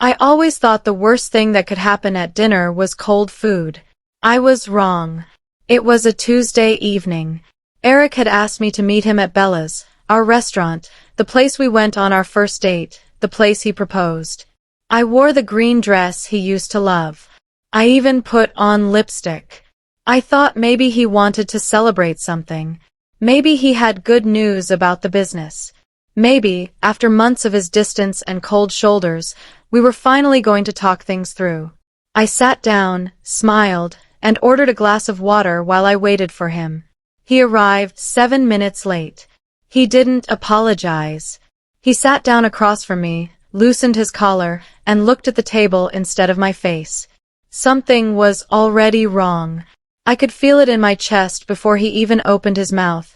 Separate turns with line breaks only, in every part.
I always thought the worst thing that could happen at dinner was cold food. I was wrong. It was a Tuesday evening. Eric had asked me to meet him at Bella's, our restaurant, the place we went on our first date, the place he proposed. I wore the green dress he used to love. I even put on lipstick. I thought maybe he wanted to celebrate something. Maybe he had good news about the business. Maybe, after months of his distance and cold shoulders, we were finally going to talk things through. I sat down, smiled, and ordered a glass of water while I waited for him. He arrived 7 minutes late. He didn't apologize. He sat down across from me, loosened his collar, and looked at the table instead of my face. Something was already wrong. I could feel it in my chest before he even opened his mouth.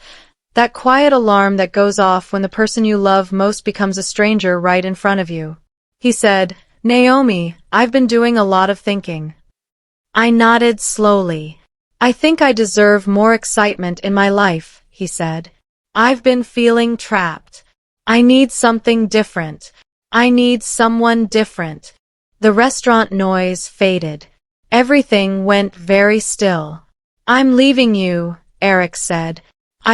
That quiet alarm that goes off when the person you love most becomes a stranger right in front of you. He said, "Naomi, I've been doing a lot of thinking." I nodded slowly. "I think I deserve more excitement in my life," he said. "I've been feeling trapped. I need something different. I need someone different." The restaurant noise faded. Everything went very still. "I'm leaving you," Eric said.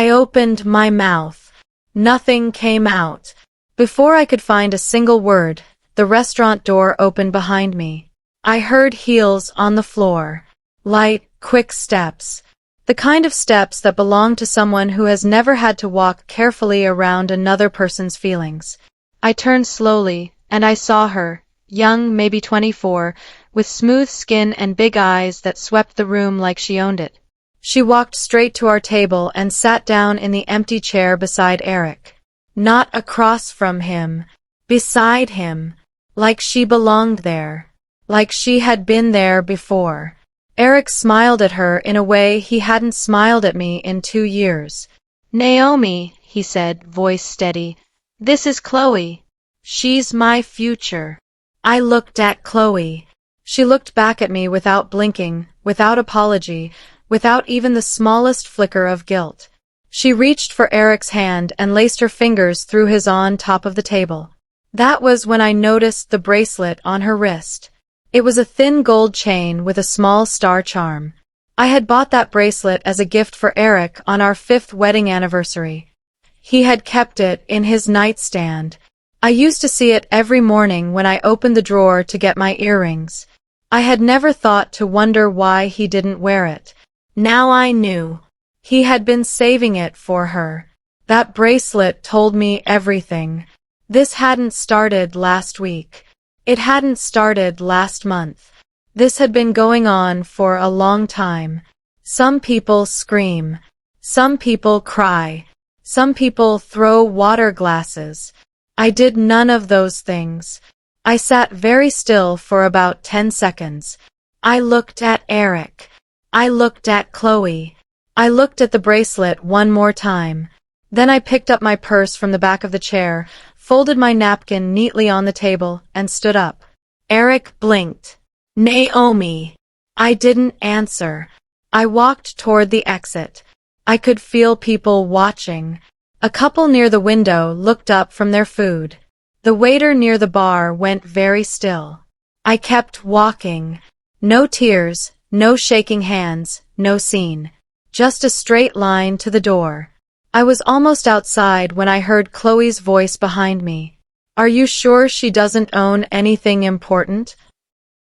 I opened my mouth. Nothing came out. Before I could find a single word, the restaurant door opened behind me. I heard heels on the floor. Light, quick steps. The kind of steps that belong to someone who has never had to walk carefully around another person's feelings. I turned slowly, and I saw her, young, maybe 24, with smooth skin and big eyes that swept the room like she owned it. She walked straight to our table and sat down in the empty chair beside Eric. Not across from him, beside him, like she belonged there, like she had been there before. Eric smiled at her in a way he hadn't smiled at me in 2 years. "Naomi," he said, voice steady, "this is Chloe. She's my future." I looked at Chloe. She looked back at me without blinking, without apology, without even the smallest flicker of guilt. She reached for Eric's hand and laced her fingers through his on top of the table. That was when I noticed the bracelet on her wrist. It was a thin gold chain with a small star charm. I had bought that bracelet as a gift for Eric on our 5th wedding anniversary. He had kept it in his nightstand. I used to see it every morning when I opened the drawer to get my earrings. I had never thought to wonder why he didn't wear it. Now I knew. He had been saving it for her. That bracelet told me everything. This hadn't started last week. It hadn't started last month. This had been going on for a long time. Some people scream. Some people cry. Some people throw water glasses. I did none of those things. I sat very still for about 10 seconds. I looked at Eric. I looked at Chloe. I looked at the bracelet one more time. Then I picked up my purse from the back of the chair, folded my napkin neatly on the table, and stood up. Eric blinked. "Naomi." I didn't answer. I walked toward the exit. I could feel people watching. A couple near the window looked up from their food. The waiter near the bar went very still. I kept walking. No tears, no shaking hands, no scene. Just a straight line to the door. I was almost outside when I heard Chloe's voice behind me. "Are you sure she doesn't own anything important?"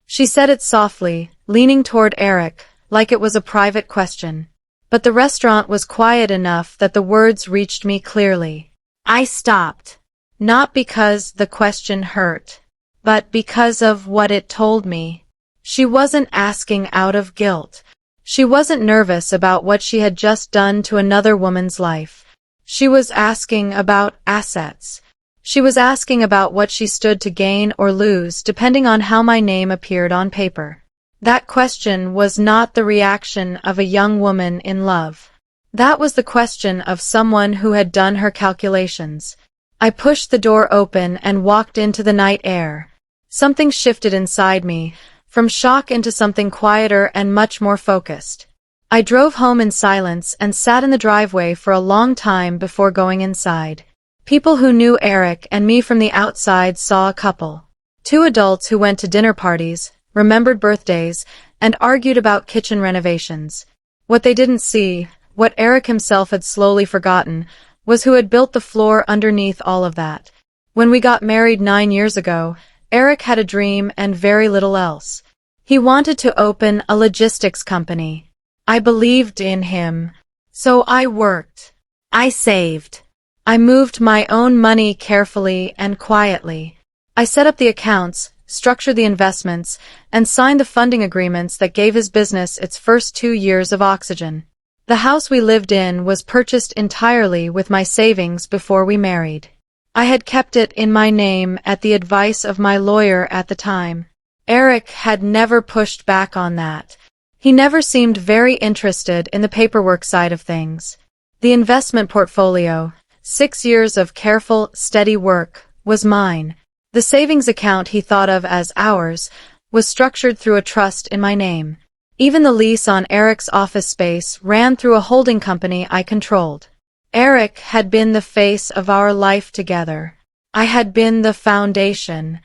She said it softly, leaning toward Eric, like it was a private question. But the restaurant was quiet enough that the words reached me clearly. I stopped. Not because the question hurt, but because of what it told me. She wasn't asking out of guilt. She wasn't nervous about what she had just done to another woman's life. She was asking about assets. She was asking about what she stood to gain or lose depending on how my name appeared on paper. That question was not the reaction of a young woman in love. That was the question of someone who had done her calculations. I pushed the door open and walked into the night air. Something shifted inside me, from shock into something quieter and much more focused. I drove home in silence and sat in the driveway for a long time before going inside. People who knew Eric and me from the outside saw a couple. Two adults who went to dinner parties, remembered birthdays, and argued about kitchen renovations. What they didn't see, what Eric himself had slowly forgotten, was who had built the floor underneath all of that. When we got married 9 years ago, Eric had a dream and very little else. He wanted to open a logistics company. I believed in him. So I worked. I saved. I moved my own money carefully and quietly. I set up the accounts, structured the investments, and signed the funding agreements that gave his business its first 2 years of oxygen. The house we lived in was purchased entirely with my savings before we married. I had kept it in my name at the advice of my lawyer at the time. Eric had never pushed back on that. He never seemed very interested in the paperwork side of things. The investment portfolio, 6 years of careful, steady work, was mine. The savings account he thought of as ours was structured through a trust in my name. Even the lease on Eric's office space ran through a holding company I controlled. Eric had been the face of our life together. I had been the foundation.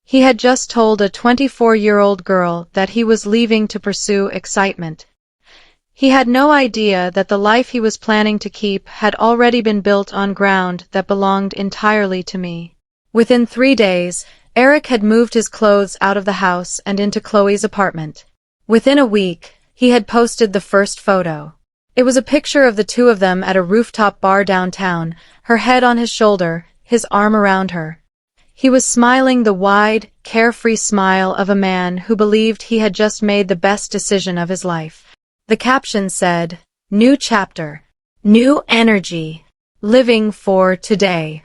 He had just told a 24-year-old girl that he was leaving to pursue excitement. He had no idea that the life he was planning to keep had already been built on ground that belonged entirely to me. Within 3 days, Eric had moved his clothes out of the house and into Chloe's apartment. Within a week, he had posted the first photo. It was a picture of the two of them at a rooftop bar downtown, her head on his shoulder, his arm around her. He was smiling the wide, carefree smile of a man who believed he had just made the best decision of his life. The caption said, "New chapter. New energy. Living for today."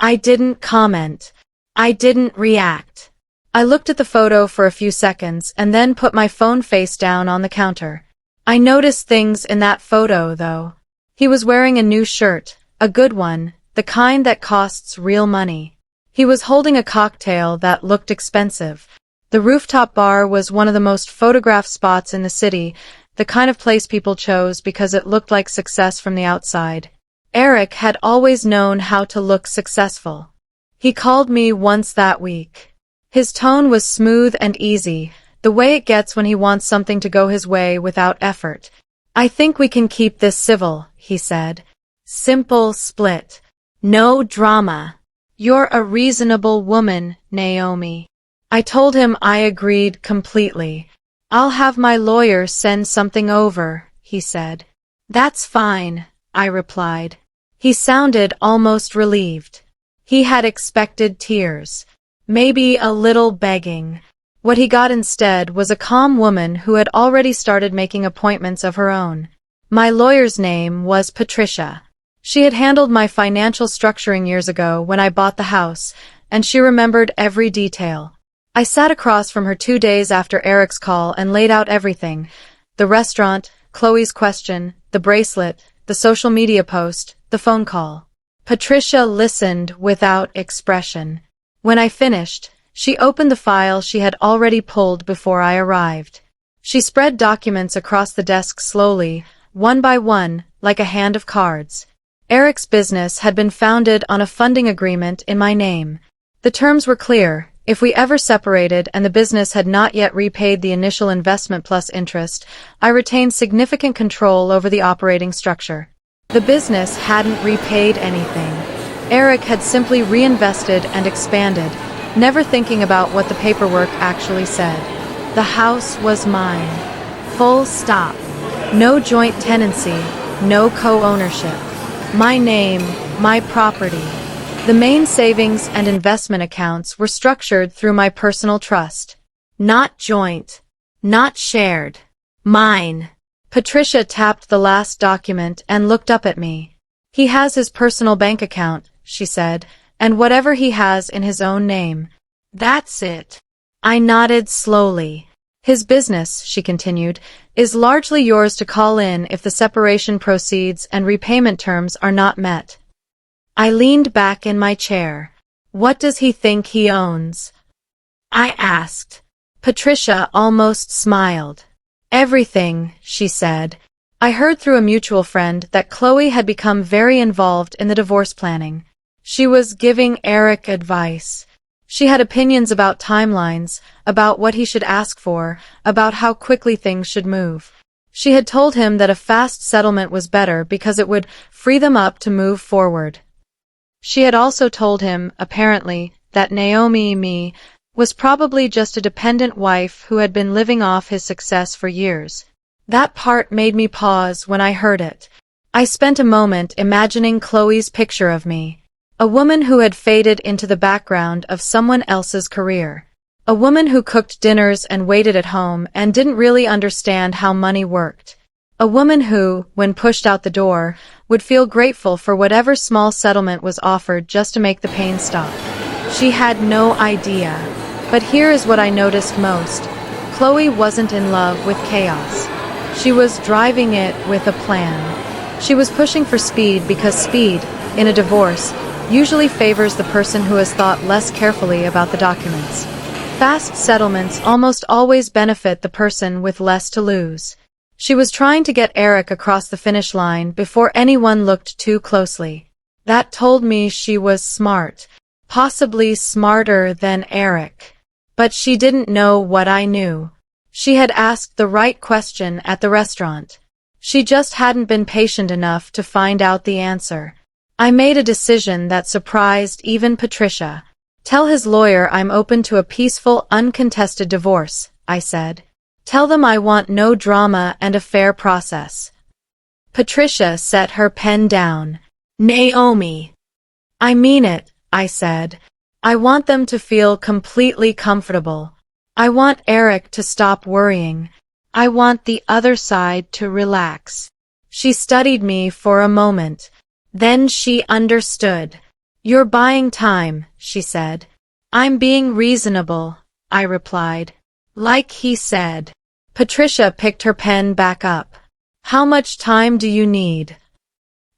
I didn't comment. I didn't react. I looked at the photo for a few seconds and then put my phone face down on the counter. I noticed things in that photo, though. He was wearing a new shirt, a good one, the kind that costs real money. He was holding a cocktail that looked expensive. The rooftop bar was one of the most photographed spots in the city, the kind of place people chose because it looked like success from the outside. Eric had always known how to look successful. He called me once that week. His tone was smooth and easy, the way it gets when he wants something to go his way without effort. "I think we can keep this civil," he said. "Simple split. No drama. You're a reasonable woman, Naomi." I told him I agreed completely. "I'll have my lawyer send something over," he said. "That's fine," I replied. He sounded almost relieved. He had expected tears. Maybe a little begging. What he got instead was a calm woman who had already started making appointments of her own. My lawyer's name was Patricia. She had handled my financial structuring years ago when I bought the house, and she remembered every detail. I sat across from her 2 days after Eric's call and laid out everything. The restaurant, Chloe's question, the bracelet, the social media post, the phone call. Patricia listened without expression. When I finished, she opened the file she had already pulled before I arrived. She spread documents across the desk slowly, one by one, like a hand of cards. Eric's business had been founded on a funding agreement in my name. The terms were clear. If we ever separated and the business had not yet repaid the initial investment plus interest, I retained significant control over the operating structure. The business hadn't repaid anything. Eric had simply reinvested and expanded, never thinking about what the paperwork actually said. The house was mine. Full stop. No joint tenancy, no co-ownership. My name, my property. The main savings and investment accounts were structured through my personal trust. Not joint. Not shared. Mine. Patricia tapped the last document and looked up at me. "He has his personal bank account," she said, "and whatever he has in his own name. That's it." I nodded slowly. "His business," she continued, "is largely yours to call in if the separation proceeds and repayment terms are not met." I leaned back in my chair. "What does he think he owns?" I asked. Patricia almost smiled. "Everything," she said. I heard through a mutual friend that Chloe had become very involved in the divorce planning. She was giving Eric advice. She had opinions about timelines, about what he should ask for, about how quickly things should move. She had told him that a fast settlement was better because it would free them up to move forward. She had also told him, apparently, that Naomi was probably just a dependent wife who had been living off his success for years. That part made me pause when I heard it. I spent a moment imagining Chloe's picture of me. A woman who had faded into the background of someone else's career. A woman who cooked dinners and waited at home and didn't really understand how money worked. A woman who, when pushed out the door, would feel grateful for whatever small settlement was offered just to make the pain stop. She had no idea. But here is what I noticed most. Chloe wasn't in love with chaos. She was driving it with a plan. She was pushing for speed because speed, in a divorce, usually favors the person who has thought less carefully about the documents. Fast settlements almost always benefit the person with less to lose. She was trying to get Eric across the finish line before anyone looked too closely. That told me she was smart, possibly smarter than Eric. But she didn't know what I knew. She had asked the right question at the restaurant. She just hadn't been patient enough to find out the answer. I made a decision that surprised even Patricia. Tell his lawyer I'm open to a peaceful, uncontested divorce, I said. Tell them I want no drama and a fair process. Patricia set her pen down. Naomi. I mean it, I said. I want them to feel completely comfortable. I want Eric to stop worrying. I want the other side to relax. She studied me for a moment. Then she understood. You're buying time, she said. I'm being reasonable, I replied. Like he said. Patricia picked her pen back up. How much time do you need?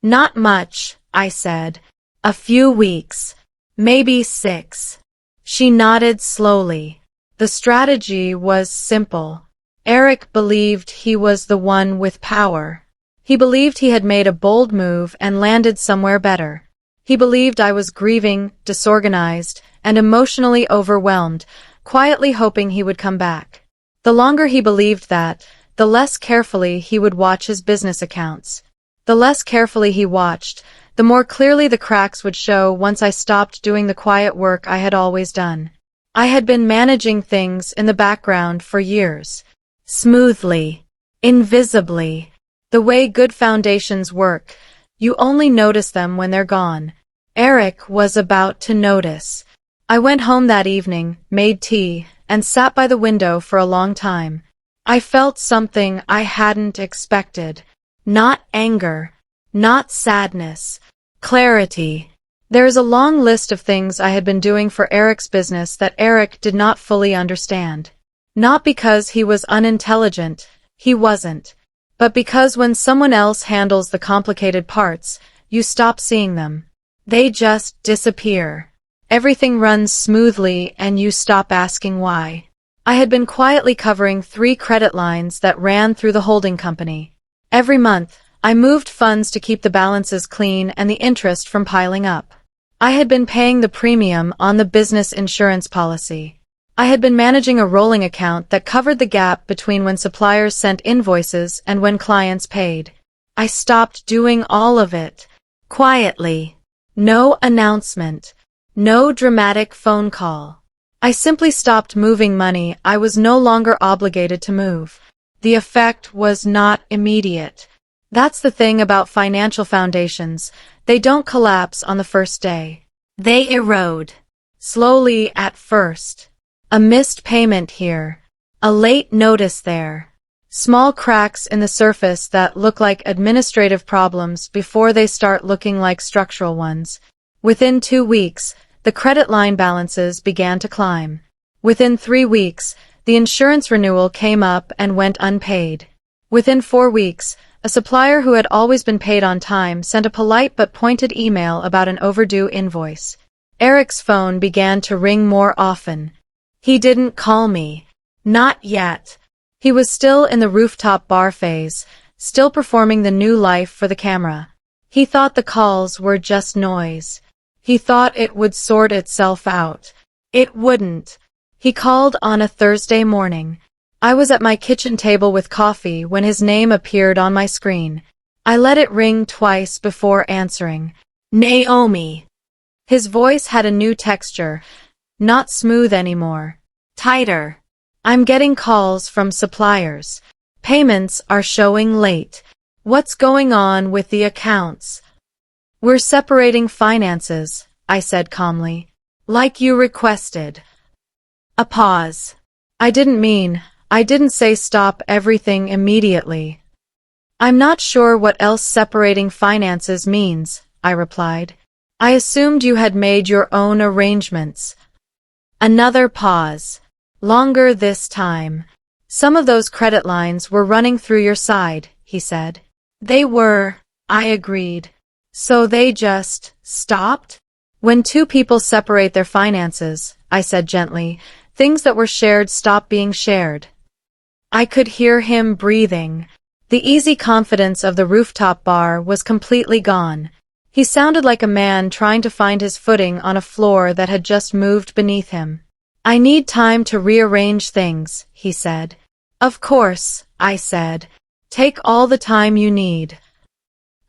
Not much, I said. A few weeks. Maybe 6. She nodded slowly. The strategy was simple. Eric believed he was the one with power. He believed he had made a bold move and landed somewhere better. He believed I was grieving, disorganized, and emotionally overwhelmed, quietly hoping he would come back. The longer he believed that, the less carefully he would watch his business accounts. The less carefully he watched, the more clearly the cracks would show once I stopped doing the quiet work I had always done. I had been managing things in the background for years. Smoothly. Invisibly. The way good foundations work. You only notice them when they're gone. Eric was about to notice. I went home that evening, made tea, and sat by the window for a long time. I felt something I hadn't expected. Not anger. Not sadness. Clarity. There is a long list of things I had been doing for Eric's business that Eric did not fully understand. Not because he was unintelligent, he wasn't. But because when someone else handles the complicated parts, you stop seeing them. They just disappear. Everything runs smoothly and you stop asking why. I had been quietly covering 3 credit lines that ran through the holding company. Every month, I moved funds to keep the balances clean and the interest from piling up. I had been paying the premium on the business insurance policy. I had been managing a rolling account that covered the gap between when suppliers sent invoices and when clients paid. I stopped doing all of it. Quietly. No announcement. No dramatic phone call. I simply stopped moving money I was no longer obligated to move. The effect was not immediate. That's the thing about financial foundations. They don't collapse on the first day. They erode. Slowly at first. A missed payment here. A late notice there. Small cracks in the surface that look like administrative problems before they start looking like structural ones. Within 2 weeks, the credit line balances began to climb. Within 3 weeks, the insurance renewal came up and went unpaid. Within 4 weeks, a supplier who had always been paid on time sent a polite but pointed email about an overdue invoice. Eric's phone began to ring more often. He didn't call me. Not yet. He was still in the rooftop bar phase, still performing the new life for the camera. He thought the calls were just noise. He thought it would sort itself out. It wouldn't. He called on a Thursday morning. I was at my kitchen table with coffee when his name appeared on my screen. I let it ring twice before answering. Naomi. His voice had a new texture, not smooth anymore. Tighter. I'm getting calls from suppliers. Payments are showing late. What's going on with the accounts? We're separating finances, I said calmly. Like you requested. A pause. I didn't say stop everything immediately. I'm not sure what else separating finances means, I replied. I assumed you had made your own arrangements. Another pause. Longer this time. Some of those credit lines were running through your side, he said. They were, I agreed. So they just stopped? When two people separate their finances, I said gently, things that were shared stop being shared. I could hear him breathing. The easy confidence of the rooftop bar was completely gone. He sounded like a man trying to find his footing on a floor that had just moved beneath him. I need time to rearrange things, he said. Of course, I said. Take all the time you need.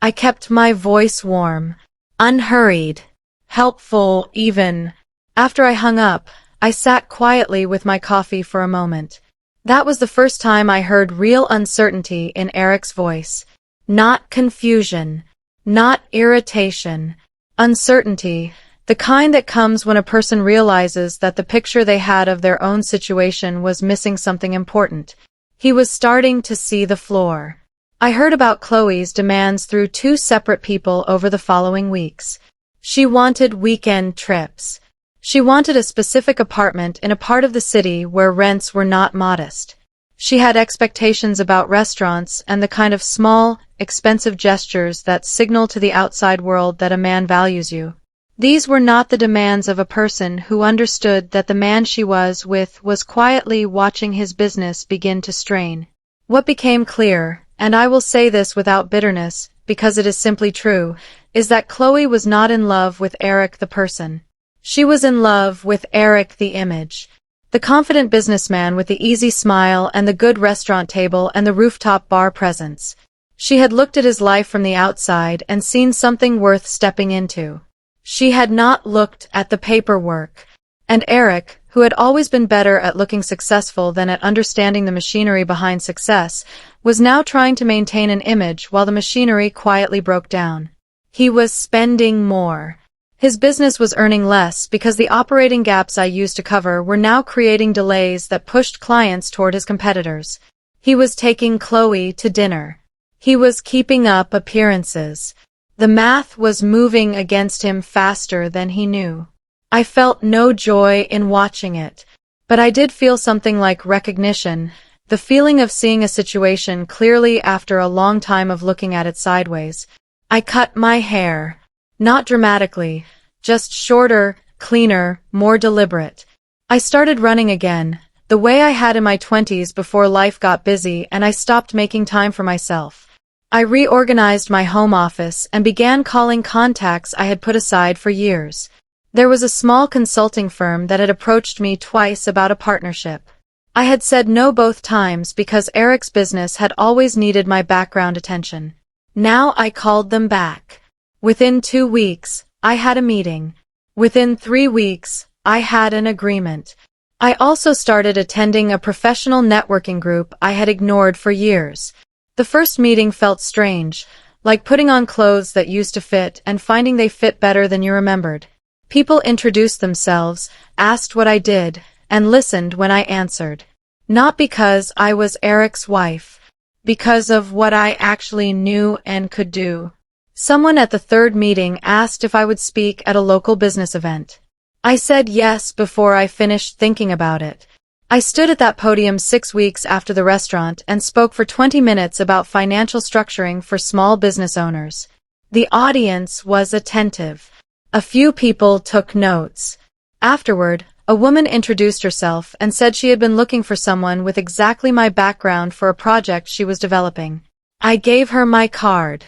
I kept my voice warm, unhurried, helpful even. After I hung up, I sat quietly with my coffee for a moment. That was the first time I heard real uncertainty in Eric's voice. Not confusion, not irritation. Uncertainty, the kind that comes when a person realizes that the picture they had of their own situation was missing something important. He was starting to see the floor. I heard about Chloe's demands through two separate people over the following weeks. She wanted weekend trips. She wanted a specific apartment in a part of the city where rents were not modest. She had expectations about restaurants and the kind of small, expensive gestures that signal to the outside world that a man values you. These were not the demands of a person who understood that the man she was with was quietly watching his business begin to strain. What became clear, and I will say this without bitterness, because it is simply true, is that Chloe was not in love with Eric the person. She was in love with Eric the image. The confident businessman with the easy smile and the good restaurant table and the rooftop bar presence. She had looked at his life from the outside and seen something worth stepping into. She had not looked at the paperwork. And Eric, who had always been better at looking successful than at understanding the machinery behind success, was now trying to maintain an image while the machinery quietly broke down. He was spending more. His business was earning less because the operating gaps I used to cover were now creating delays that pushed clients toward his competitors. He was taking Chloe to dinner. He was keeping up appearances. The math was moving against him faster than he knew. I felt no joy in watching it, but I did feel something like recognition, the feeling of seeing a situation clearly after a long time of looking at it sideways. I cut my hair. Not dramatically, just shorter, cleaner, more deliberate. I started running again, the way I had in my 20s before life got busy and I stopped making time for myself. I reorganized my home office and began calling contacts I had put aside for years. There was a small consulting firm that had approached me twice about a partnership. I had said no both times because Eric's business had always needed my background attention. Now I called them back. Within 2 weeks, I had a meeting. Within 3 weeks, I had an agreement. I also started attending a professional networking group I had ignored for years. The first meeting felt strange, like putting on clothes that used to fit and finding they fit better than you remembered. People introduced themselves, asked what I did, and listened when I answered. Not because I was Eric's wife, because of what I actually knew and could do. Someone at the third meeting asked if I would speak at a local business event. I said yes before I finished thinking about it. I stood at that podium 6 weeks after the restaurant and spoke for 20 minutes about financial structuring for small business owners. The audience was attentive. A few people took notes. Afterward, a woman introduced herself and said she had been looking for someone with exactly my background for a project she was developing. I gave her my card.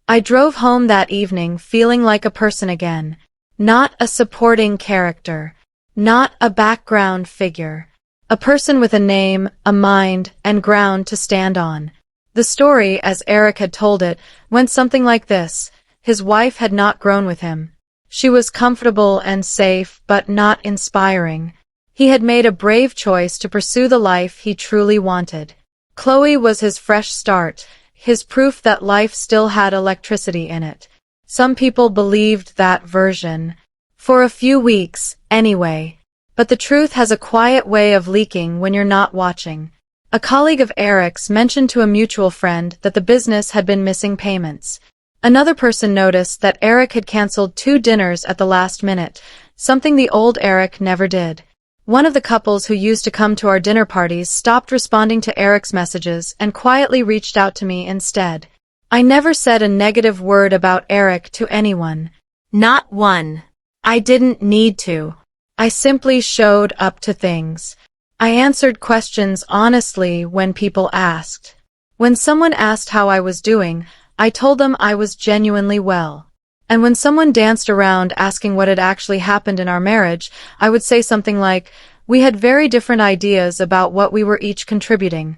I drove home that evening feeling like a person again. Not a supporting character. Not a background figure. A person with a name, a mind, and ground to stand on. The story, as Eric had told it, went something like this. His wife had not grown with him. She was comfortable and safe, but not inspiring. He had made a brave choice to pursue the life he truly wanted. Chloe was his fresh start, his proof that life still had electricity in it. Some people believed that version. For a few weeks, anyway. But the truth has a quiet way of leaking when you're not watching. A colleague of Eric's mentioned to a mutual friend that the business had been missing payments. Another person noticed that Eric had canceled 2 dinners at the last minute, something the old Eric never did. One of the couples who used to come to our dinner parties stopped responding to Eric's messages and quietly reached out to me instead. I never said a negative word about Eric to anyone. Not one. I didn't need to. I simply showed up to things. I answered questions honestly when people asked. When someone asked how I was doing, I told them I was genuinely well. And when someone danced around asking what had actually happened in our marriage, I would say something like, we had very different ideas about what we were each contributing.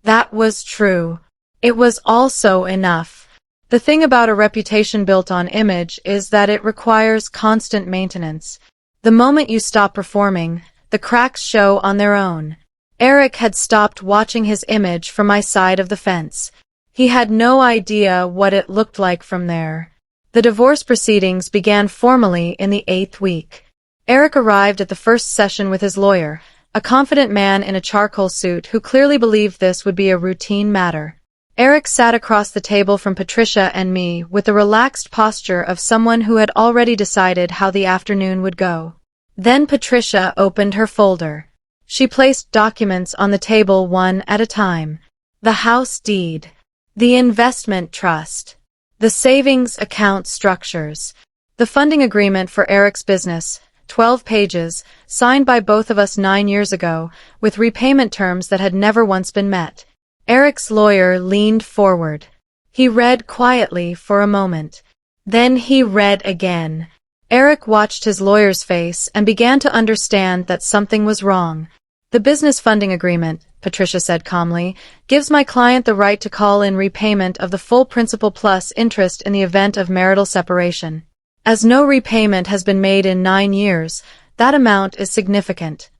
That was true. It was also enough. The thing about a reputation built on image is that it requires constant maintenance. The moment you stop performing, the cracks show on their own. Eric had stopped watching his image from my side of the fence. He had no idea what it looked like from there. The divorce proceedings began formally in the 8th week. Eric arrived at the first session with his lawyer, a confident man in a charcoal suit who clearly believed this would be a routine matter. Eric sat across the table from Patricia and me with the relaxed posture of someone who had already decided how the afternoon would go. Then Patricia opened her folder. She placed documents on the table one at a time. The house deed. The investment trust. The savings account structures. The funding agreement for Eric's business, 12 pages, signed by both of us 9 years ago, with repayment terms that had never once been met. Eric's lawyer leaned forward. He read quietly for a moment. Then he read again. Eric watched his lawyer's face and began to understand that something was wrong. The business funding agreement, Patricia said calmly, gives my client the right to call in repayment of the full principal plus interest in the event of marital separation. As no repayment has been made in 9 years, that amount is significant.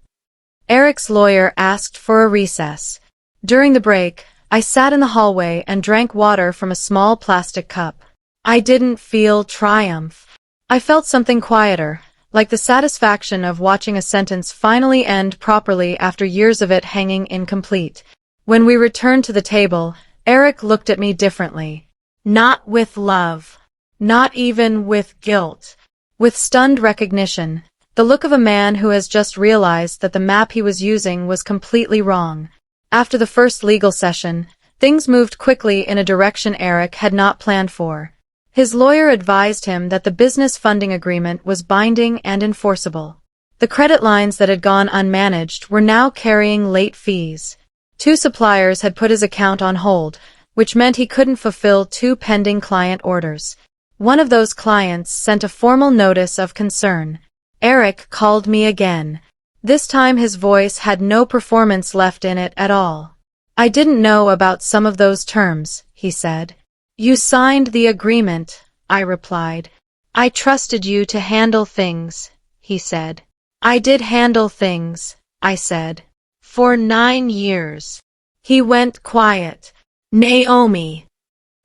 Eric's lawyer asked for a recess. During the break, I sat in the hallway and drank water from a small plastic cup. I didn't feel triumph. I felt something quieter, like the satisfaction of watching a sentence finally end properly after years of it hanging incomplete. When we returned to the table, Eric looked at me differently. Not with love. Not even with guilt. With stunned recognition. The look of a man who has just realized that the map he was using was completely wrong. After the first legal session, things moved quickly in a direction Eric had not planned for. His lawyer advised him that the business funding agreement was binding and enforceable. The credit lines that had gone unmanaged were now carrying late fees. 2 suppliers had put his account on hold, which meant he couldn't fulfill 2 pending client orders. One of those clients sent a formal notice of concern. Eric called me again. This time his voice had no performance left in it at all. I didn't know about some of those terms, he said. You signed the agreement, I replied. I trusted you to handle things, he said. I did handle things, I said. For 9 years. He went quiet. Naomi.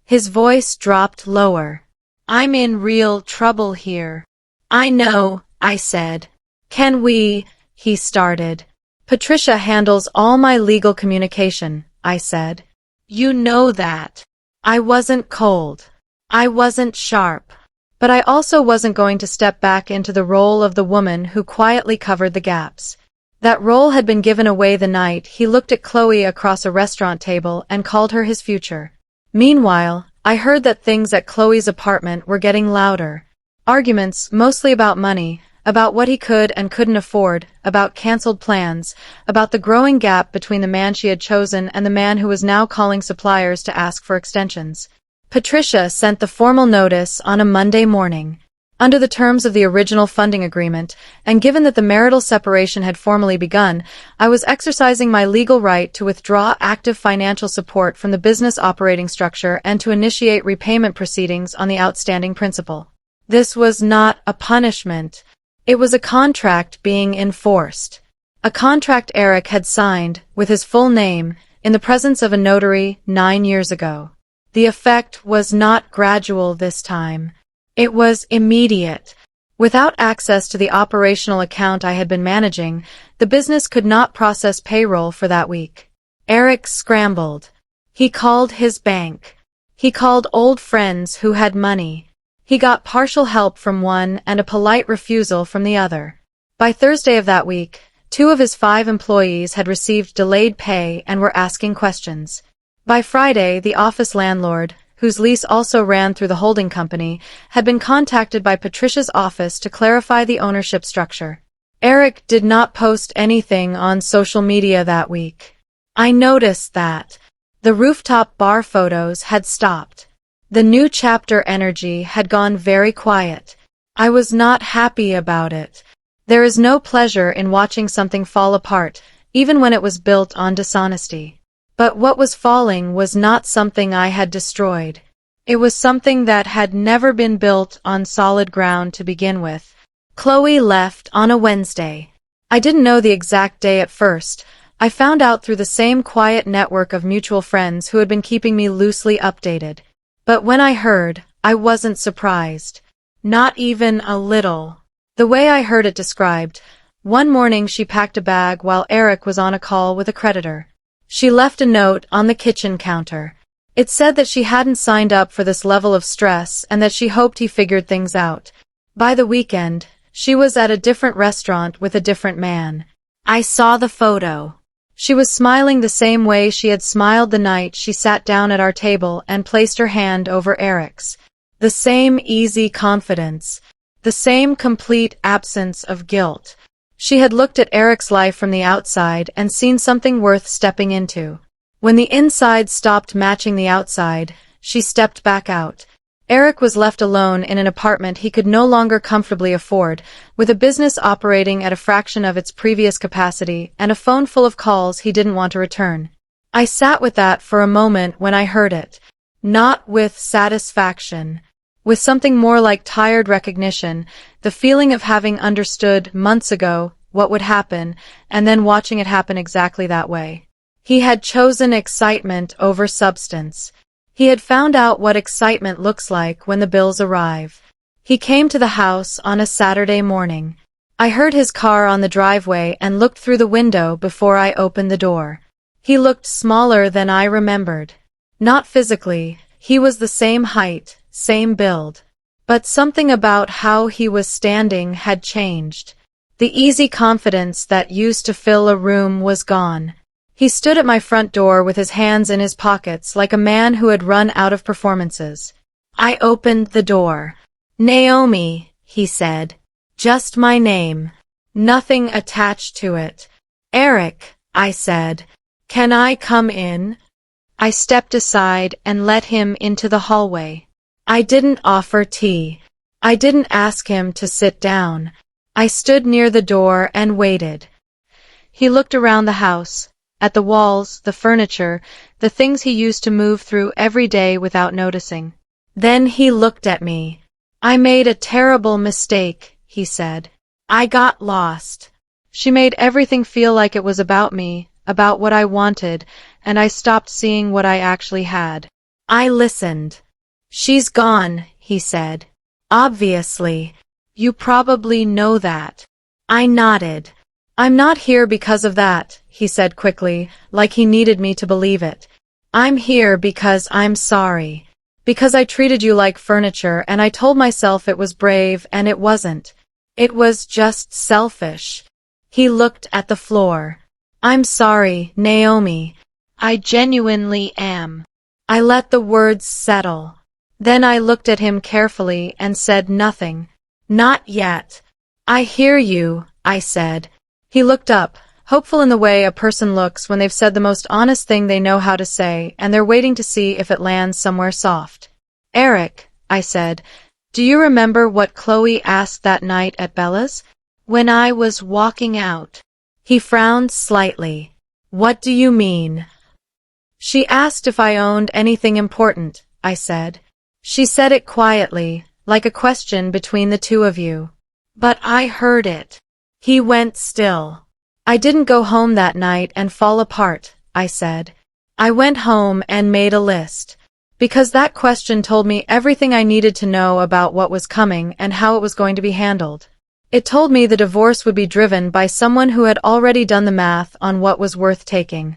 His voice dropped lower. I'm in real trouble here. I know, I said. Can we, he started. Patricia handles all my legal communication, I said. You know that. I wasn't cold. I wasn't sharp. But I also wasn't going to step back into the role of the woman who quietly covered the gaps. That role had been given away the night he looked at Chloe across a restaurant table and called her his future. Meanwhile, I heard that things at Chloe's apartment were getting louder. Arguments, mostly about money, about what he could and couldn't afford, about canceled plans, about the growing gap between the man she had chosen and the man who was now calling suppliers to ask for extensions. Patricia sent the formal notice on a Monday morning. Under the terms of the original funding agreement, and given that the marital separation had formally begun, I was exercising my legal right to withdraw active financial support from the business operating structure and to initiate repayment proceedings on the outstanding principal. This was not a punishment. It was a contract being enforced. A contract Eric had signed, with his full name, in the presence of a notary 9 years ago. The effect was not gradual this time. It was immediate. Without access to the operational account I had been managing, the business could not process payroll for that week. Eric scrambled. He called his bank. He called old friends who had money. He got partial help from one and a polite refusal from the other. By Thursday of that week, 2 of his 5 employees had received delayed pay and were asking questions. By Friday, the office landlord, whose lease also ran through the holding company, had been contacted by Patricia's office to clarify the ownership structure. Eric did not post anything on social media that week. I noticed that. The rooftop bar photos had stopped. The new chapter energy had gone very quiet. I was not happy about it. There is no pleasure in watching something fall apart, even when it was built on dishonesty. But what was falling was not something I had destroyed. It was something that had never been built on solid ground to begin with. Chloe left on a Wednesday. I didn't know the exact day at first. I found out through the same quiet network of mutual friends who had been keeping me loosely updated. But when I heard, I wasn't surprised. Not even a little. The way I heard it described, one morning she packed a bag while Eric was on a call with a creditor. She left a note on the kitchen counter. It said that she hadn't signed up for this level of stress and that she hoped he figured things out. By the weekend, she was at a different restaurant with a different man. I saw the photo. She was smiling the same way she had smiled the night she sat down at our table and placed her hand over Eric's. The same easy confidence. The same complete absence of guilt. She had looked at Eric's life from the outside and seen something worth stepping into. When the inside stopped matching the outside, she stepped back out. Eric was left alone in an apartment he could no longer comfortably afford, with a business operating at a fraction of its previous capacity and a phone full of calls he didn't want to return. I sat with that for a moment when I heard it. Not with satisfaction. With something more like tired recognition, the feeling of having understood months ago what would happen, and then watching it happen exactly that way. He had chosen excitement over substance. He had found out what excitement looks like when the bills arrive. He came to the house on a Saturday morning. I heard his car on the driveway and looked through the window before I opened the door. He looked smaller than I remembered. Not physically, he was the same height, same build. But something about how he was standing had changed. The easy confidence that used to fill a room was gone. He stood at my front door with his hands in his pockets like a man who had run out of performances. I opened the door. "Naomi," he said. Just my name. Nothing attached to it. "Eric," I said. "Can I come in?" I stepped aside and let him into the hallway. I didn't offer tea. I didn't ask him to sit down. I stood near the door and waited. He looked around the house, at the walls, the furniture, the things he used to move through every day without noticing. Then he looked at me. "I made a terrible mistake," he said. "I got lost. She made everything feel like it was about me, about what I wanted, and I stopped seeing what I actually had." I listened. "She's gone," he said. "Obviously. You probably know that." I nodded. "I'm not here because of that," he said quickly, like he needed me to believe it. "I'm here because I'm sorry. Because I treated you like furniture and I told myself it was brave and it wasn't. It was just selfish." He looked at the floor. "I'm sorry, Naomi. I genuinely am." I let the words settle. Then I looked at him carefully and said nothing. "Not yet." "I hear you," I said. He looked up, hopeful in the way a person looks when they've said the most honest thing they know how to say and they're waiting to see if it lands somewhere soft. "Eric," I said, Do you remember what Chloe asked that night at Bella's? When I was walking out. He frowned slightly. What do you mean? She asked if I owned anything important, I said. She said it quietly, like a question between the two of you. But I heard it. He went still. I didn't go home that night and fall apart, I said. I went home and made a list. Because that question told me everything I needed to know about what was coming and how it was going to be handled. It told me the divorce would be driven by someone who had already done the math on what was worth taking.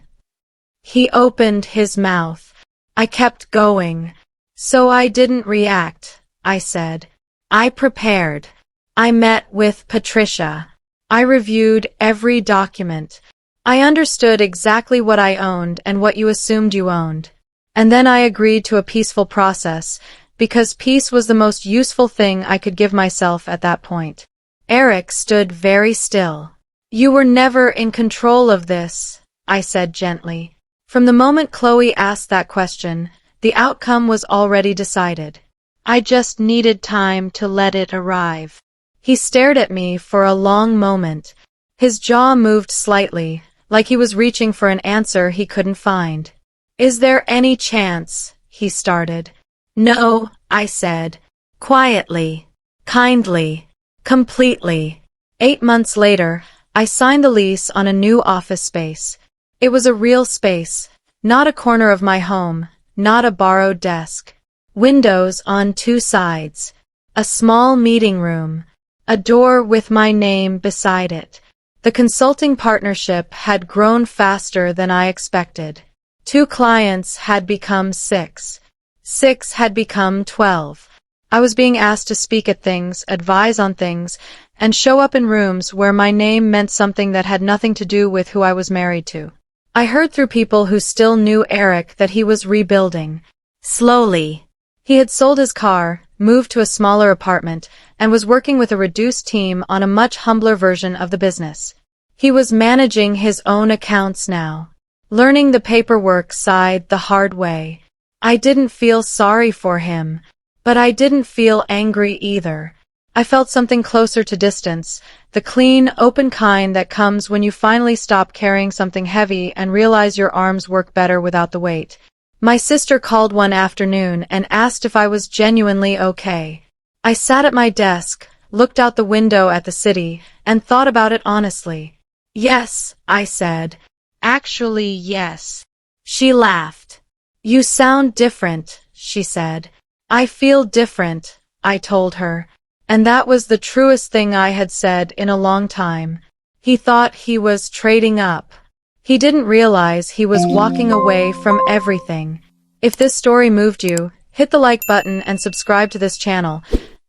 He opened his mouth. I kept going. So I didn't react, I said. I prepared. I met with Patricia. I reviewed every document. I understood exactly what I owned and what you assumed you owned. And then I agreed to a peaceful process, because peace was the most useful thing I could give myself at that point. Eric stood very still. You were never in control of this, I said gently. From the moment Chloe asked that question, the outcome was already decided. I just needed time to let it arrive. He stared at me for a long moment. His jaw moved slightly, like he was reaching for an answer he couldn't find. Is there any chance? He started. No, I said. Quietly. Kindly. Completely. 8 months later, I signed the lease on a new office space. It was a real space, not a corner of my home, not a borrowed desk. Windows on 2 sides. A small meeting room. A door with my name beside it. The consulting partnership had grown faster than I expected. 2 clients had become 6. 6 had become 12. I was being asked to speak at things, advise on things, and show up in rooms where my name meant something that had nothing to do with who I was married to. I heard through people who still knew Eric that he was rebuilding. Slowly. He had sold his car, moved to a smaller apartment, and was working with a reduced team on a much humbler version of the business. He was managing his own accounts now. Learning the paperwork side the hard way. I didn't feel sorry for him, but I didn't feel angry either. I felt something closer to distance, the clean, open kind that comes when you finally stop carrying something heavy and realize your arms work better without the weight. My sister called one afternoon and asked if I was genuinely okay. I sat at my desk, looked out the window at the city, and thought about it honestly. Yes, I said. Actually, yes. She laughed. You sound different, she said. I feel different, I told her. And that was the truest thing I had said in a long time. He thought he was trading up. He didn't realize he was walking away from everything. If this story moved you, hit the like button and subscribe to this channel.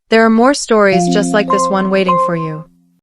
There are more stories just like this one waiting for you.